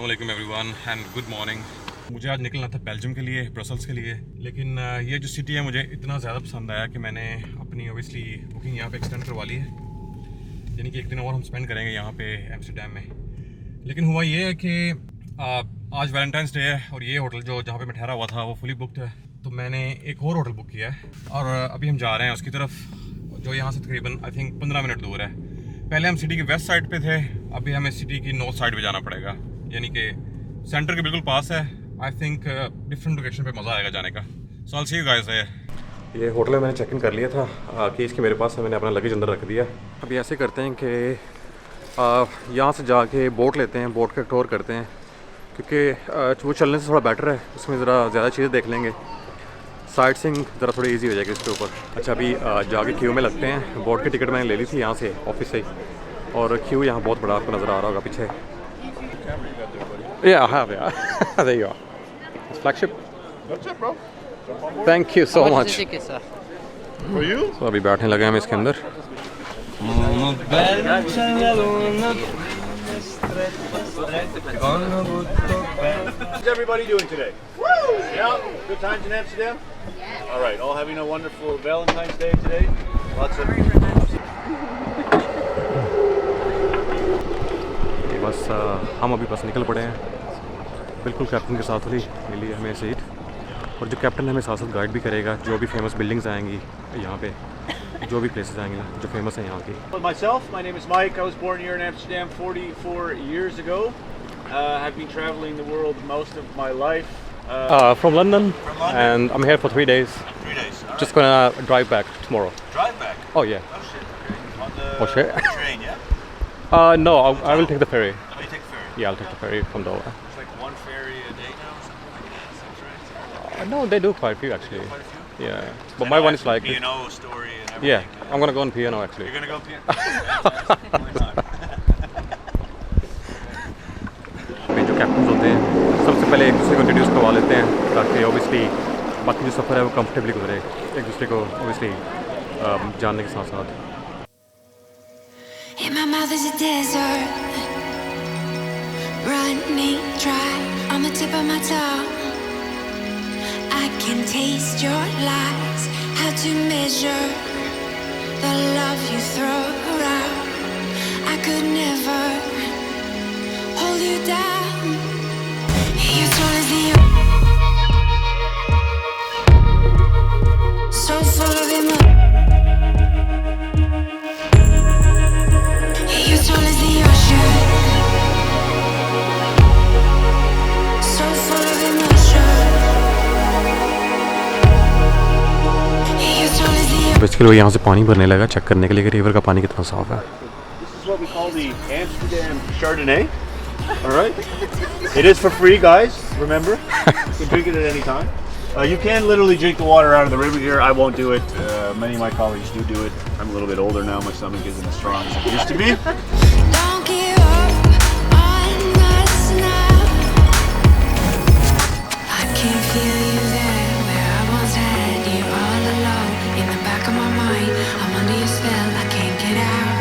अस्सलाम वालेकुम everyone and good morning. मुझे आज निकलना था बेल्जियम के लिए, ब्रसल्स के लिए, लेकिन ये जो सिटी है मुझे इतना ज़्यादा पसंद आया कि मैंने अपनी ओबियसली बुकिंग यहाँ पे एक्सटेंड करवा ली है। यानी कि एक दिन और हम स्पेंड करेंगे यहाँ पे एम्स्टर्डम में। लेकिन हुआ ये है कि आज वैलेंटाइंस डे है और ये होटल जो जहाँ पे मैं ठहरा हुआ था वो फुली बुकड है, तो मैंने एक और होटल बुक किया है और अभी हम जा रहे हैं उसकी तरफ, जो यहाँ से तकरीबन आई थिंक 15 मिनट दूर है। पहले हम सिटी की वेस्ट साइड पे थे, अभी हमें सिटी की नॉर्थ साइड पे जाना पड़ेगा, यानी कि सेंटर के बिल्कुल पास है। आई थिंक डिफरेंट लोकेशन पे मज़ा आएगा जाने का। So I will see you guys there. ये होटल में मैंने चेक इन कर लिया था कि इसके मेरे पास है, मैंने अपना लगेज अंदर रख दिया। अभी ऐसे करते हैं कि यहाँ से जाके बोट लेते हैं, बोट का टूर करते हैं, क्योंकि वो चलने से थोड़ा बेटर है, उसमें ज़रा ज़्यादा चीज़ें देख लेंगे, साइट सीइंग ज़रा थोड़ी इजी हो जाएगी इसके ऊपर। अच्छा अभी जाके क्यू में लगते हैं। बोट की टिकट मैंने ले ली थी यहाँ से ऑफिस से ही, और क्यू यहाँ बहुत बड़ा आपको नज़र आ रहा होगा पीछे। Yeah, I have, yeah. There you are. It's flagship. That's it, bro. Thank you so much. Ticket, sir. For you? तो अभी बैठने लगे हम इसके अंदर। How's everybody doing today? Woo! Yeah, good times in Amsterdam? Yeah. All right, all having a wonderful Valentine's Day today. Lots of... बस हम अभी बस निकल पड़े हैं, बिल्कुल कैप्टन के साथ मिली है हमें सीट, और जो कैप्टन हमें साथ साथ गाइड भी करेगा, जो भी फेमस बिल्डिंग्स आएंगी यहाँ पे, जो भी प्लेसेस आएंगी जो फेमस हैं यहाँ की। Myself, my name is Mike. I was born here in Amsterdam 44 years ago. I've been traveling the world most of my life. From London, and I'm here for 3 days. 3 days. All Just gonna drive back tomorrow. Drive back? Oh yeah. Oh shit. Okay. On the Oh, shit. train, yeah? No, I will take the ferry. Oh, you take the ferry? Yeah, I'll take the ferry from Dover. It's like one ferry a day now or something like that. Is that right? No, they do quite a few actually. Quite a few? Yeah, but my one is like P&O story and everything. yeah, I'm gonna go on piano actually. You're gonna go P&O? Why not? अभी जो captain होते हैं सबसे पहले एक दूसरे को introduce करवा लेते हैं, ताकि ऑब्वियसली बाकी जो सफ़र है वो कंफर्टेबली गुजरे, एक दूसरे को ऑब्वियसली जानने के साथ साथ। In my mouth is a desert, running dry on the tip of my tongue. I can taste your lies, how to measure the love you throw around. I could never hold you down. You're tall as the so full of emotion. You're tall as the ocean, so full of emotion. You're tall as the basically वो यहाँ से पानी भरने लगा, check करने के लिए कि रिवर का पानी कितना साफ है। This is what we call the Amsterdam Chardonnay. All right. It is for free, guys. Remember, you can drink it at any time. You can literally drink the water out of the river here. I won't do it. Many of my colleagues do it. I'm a little bit older now. My stomach isn't as strong as it used to be. Don't give up on us now. I can feel you there, where I once had you all alone. In the back of my mind, I'm under your spell, I can't get out.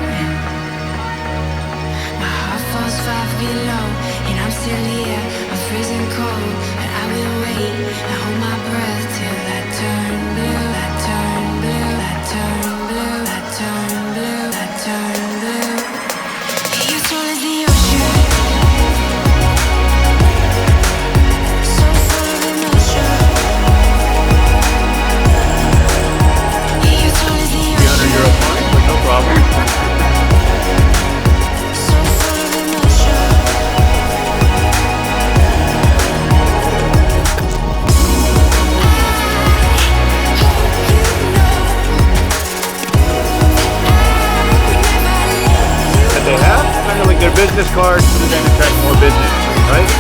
My heart falls 5 feet low, and I'm still here, I'm freezing cold. But I will wait and hold my breath till that turn blue, that turn blue, that turn blue, that turn blue, that turn blue. You're tall as the ocean, so full of emotion. You're tall as the ocean, €300 fine, but no problem. so full of emotion. That they have kind of like their business cards to then attract more business, right?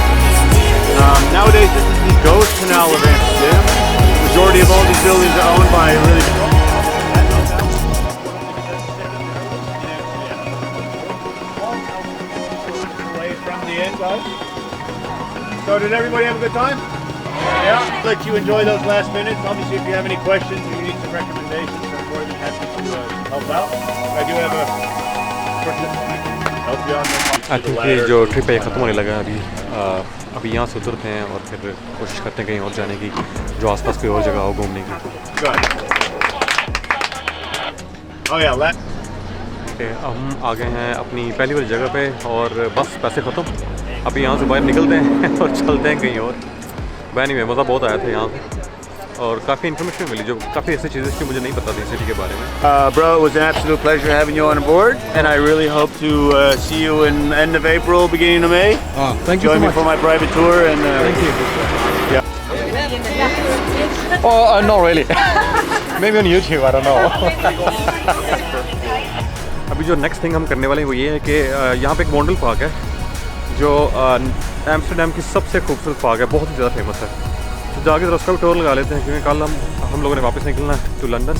Nowadays, this is the ghost canal of Amsterdam. The majority of all these buildings are owned by really. From the end, guys. So, did everybody have a good time? Yeah. Let you enjoy those last minutes. Obviously, if you have any questions or you need some recommendations, I'm more than happy to help out. I do have a. Help you on the I think ये जो trip है ख़त्म होने लगा है अभी यहाँ से उतरते हैं और फिर कोशिश करते हैं कहीं और जाने की, जो आसपास कोई और जगह हो घूमने की। Good. Oh yeah, हम आ गए हैं अपनी पहली वाली जगह पे और बस पैसे ख़त्म, अभी यहाँ से बाहर निकलते हैं और चलते हैं कहीं और। बैनी में मज़ा बहुत आया था यहाँ और काफ़ी इन्फॉर्मेशन मिली, जो काफ़ी ऐसी चीज़ें थी मुझे नहीं पता थी सिटी के बारे में। bro, it was an absolute pleasure having you on board, and I really hope to see you in end of April, beginning of May. Thank you Join so me much. for my private tour, and Thank you. yeah. Oh, not really. Maybe on YouTube, I don't know. अभी जो next thing हम करने वाले हैं वो ये है कि यहाँ पे एक वॉन्डल पार्क है जो एम्स्टर्डम की सबसे खूबसूरत पार्क है, बहुत ही ज़्यादा फेमस है। तो जाके जरा उसका भी टूर लगा लेते हैं, क्योंकि कल हम लोगों ने वापस निकलना है टू लंदन,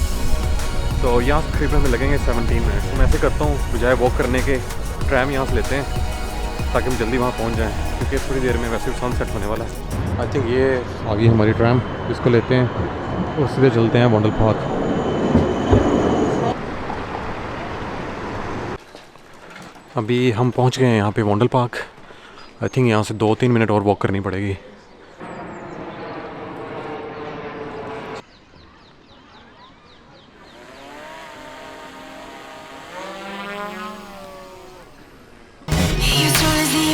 तो यहाँ से करीबन हमें लगेंगे 17 मिनट। तो मैं ऐसे करता हूँ, बजाय वॉक करने के ट्रैम यहाँ से लेते हैं ताकि हम जल्दी वहाँ पहुँच जाएँ, क्योंकि थोड़ी देर में वैसे भी सनसेट होने वाला है। आई थिंक ये आ गई हमारी ट्रैम, इसको लेते हैं और सीधे चलते हैं वॉन्डल पार्क। अभी हम पहुंच गए हैं यहाँ पे वॉन्डल पार्क। आई थिंक यहाँ से 2-3 मिनट और वॉक करनी पड़ेगी। You're tall as the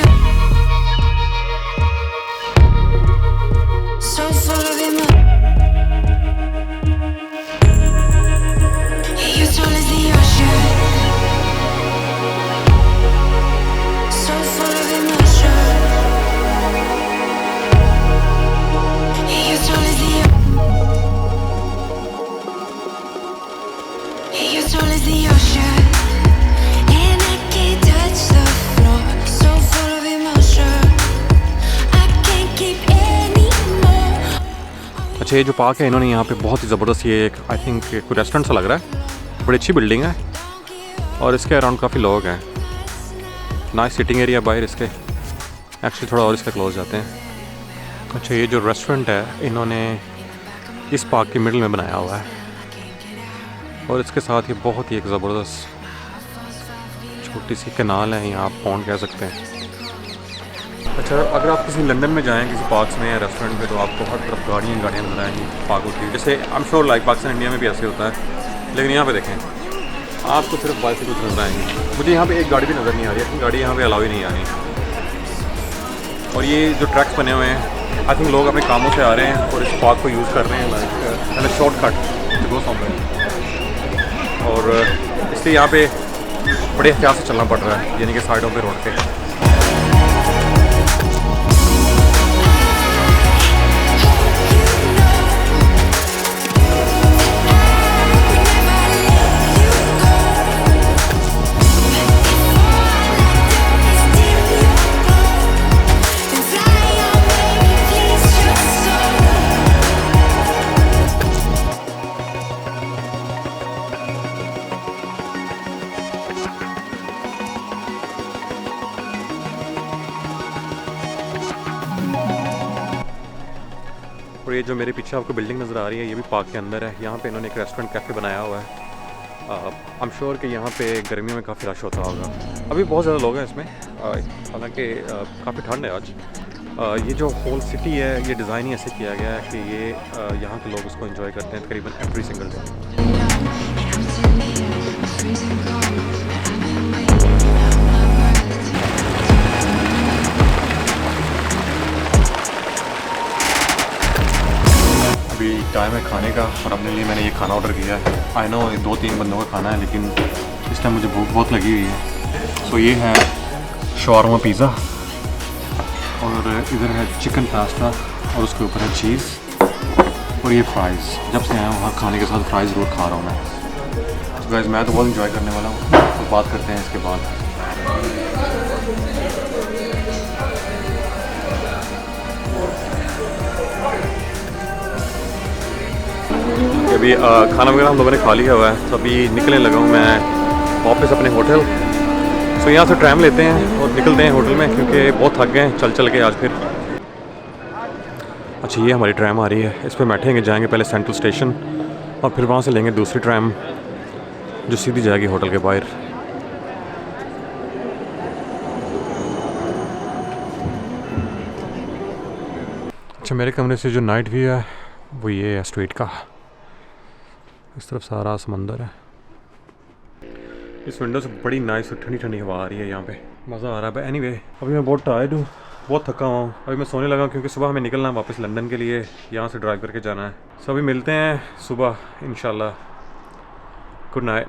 so full of emotion. You're tall as the ocean, so full of emotion. You're tall as the you're tall as the ocean, and I can't touch the floor. So full of emotion, I can't keep any more. अच्छा, ये जो park है इन्होंने यहाँ पे बहुत ही ज़बरदस्त, ये एक आई थिंक कोई रेस्टोरेंट सा लग रहा है, बड़ी अच्छी बिल्डिंग है और इसके अराउंड काफ़ी लोग हैं। नाइस सिटिंग एरिया बाहर इसके, एक्चुअली थोड़ा और इसके क्लोज जाते हैं। अच्छा, ये जो रेस्टोरेंट है इन्होंने इस पार्क के मिडिल में बनाया हुआ है और इसके साथ ये बहुत ही एक ज़बरदस्त छोटी सी कैनाल है, यहाँ आप पॉन्ड कह सकते हैं। अच्छा, अगर आप किसी लंदन में जाएं किसी पार्क्स में या रेस्टोरेंट में, तो आपको हर तरफ गाड़ियाँ नजर आएंगी पार्क होती है। जैसे I am sure like Pakistan India में भी ऐसे होता है, लेकिन यहाँ पे देखें आपको सिर्फ बाइसिकल नजर आएंगी। मुझे यहाँ पे एक गाड़ी भी नज़र नहीं आ रही है, गाड़ी यहाँ पे अलाउ ही नहीं आ रही। और ये जो ट्रैक्स बने हुए हैं, आई थिंक लोग अपने कामों से आ रहे हैं और इस पार्क को यूज़ कर रहे हैं like shortcut to go somewhere, और इसलिए यहाँ पे बड़े एहतियात से चलना पड़ रहा है, यानी कि साइडों पे रोड पे। और ये जो मेरे पीछे आपको बिल्डिंग नज़र आ रही है, ये भी पार्क के अंदर है। यहाँ पे इन्होंने एक रेस्टोरेंट कैफ़े बनाया हुआ है। आई एम श्योर कि यहाँ पे गर्मियों में काफ़ी रश होता होगा। अभी बहुत ज़्यादा लोग हैं इसमें, हालांकि काफ़ी ठंड है आज। ये जो होल सिटी है, ये डिज़ाइन ही ऐसे किया गया है कि ये यहाँ के लोग उसको एंजॉय करते हैं तकरीबन एवरी सिंगल डे। अभी टाइम है खाने का और अपने लिए मैंने ये खाना ऑर्डर किया है। आई नो 2-3 बंदों का खाना है, लेकिन इस टाइम मुझे भूख बहुत लगी हुई है। सो ये है शवारमा पिज़्ज़ा और इधर है चिकन पास्ता और उसके ऊपर है चीज़ और ये फ्राइज़। जब से आया हूँ वहाँ खाने के साथ फ्राइज़ ज़रूर खा रहा हूँ मैं। तो गाइस मैं तो बहुत इंजॉय करने वाला हूँ, तो बात करते हैं इसके बाद। अभी खाना वगैरह हम लोगों ने खा लिया हुआ है, तो अभी निकलने लगा हूँ मैं वापस अपने होटल। सो यहाँ से ट्रैम लेते हैं और निकलते हैं होटल में, क्योंकि बहुत थक गए हैं चल के आज फिर। अच्छा, ये हमारी ट्रैम आ रही है, इस पर बैठेंगे, जाएंगे पहले सेंट्रल स्टेशन और फिर वहाँ से लेंगे दूसरी ट्रैम जो सीधी जाएगी होटल के बाहर। अच्छा, मेरे कमरे से जो नाइट व्यू है वो ये है स्ट्रीट का। इस तरफ सारा समंदर है। इस विंडो से बड़ी नाइस और ठंडी ठंडी हवा आ रही है यहाँ पे, मज़ा आ रहा है। एनीवे अभी मैं बहुत टायर्ड हूँ, बहुत थका हुआ हूँ। अभी मैं सोने लगा क्योंकि सुबह हमें निकलना है वापस लंदन के लिए, यहाँ से ड्राइव करके जाना है। सो अभी मिलते हैं सुबह इंशाल्लाह। Good night.